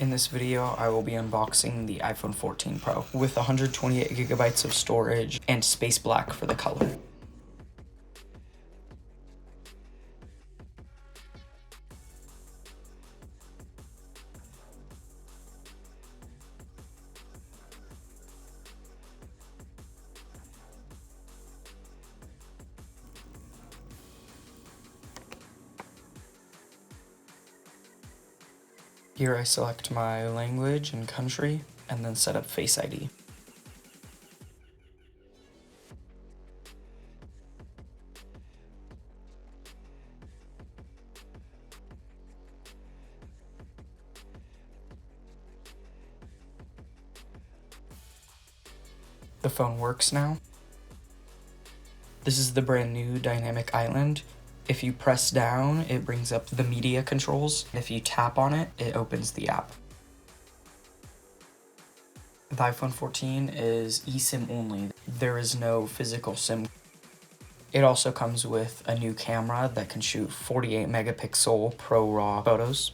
In this video, I will be unboxing the iPhone 14 Pro with 128 gigabytes of storage and space black for the color. Here I select my language and country, and then set up Face ID. The phone works now. This is the brand new dynamic island. If you press down, it brings up the media controls. If you tap on it, it opens the app. The iPhone 14 is eSIM only. There is no physical SIM. It also comes with a new camera that can shoot 48 megapixel Pro RAW photos.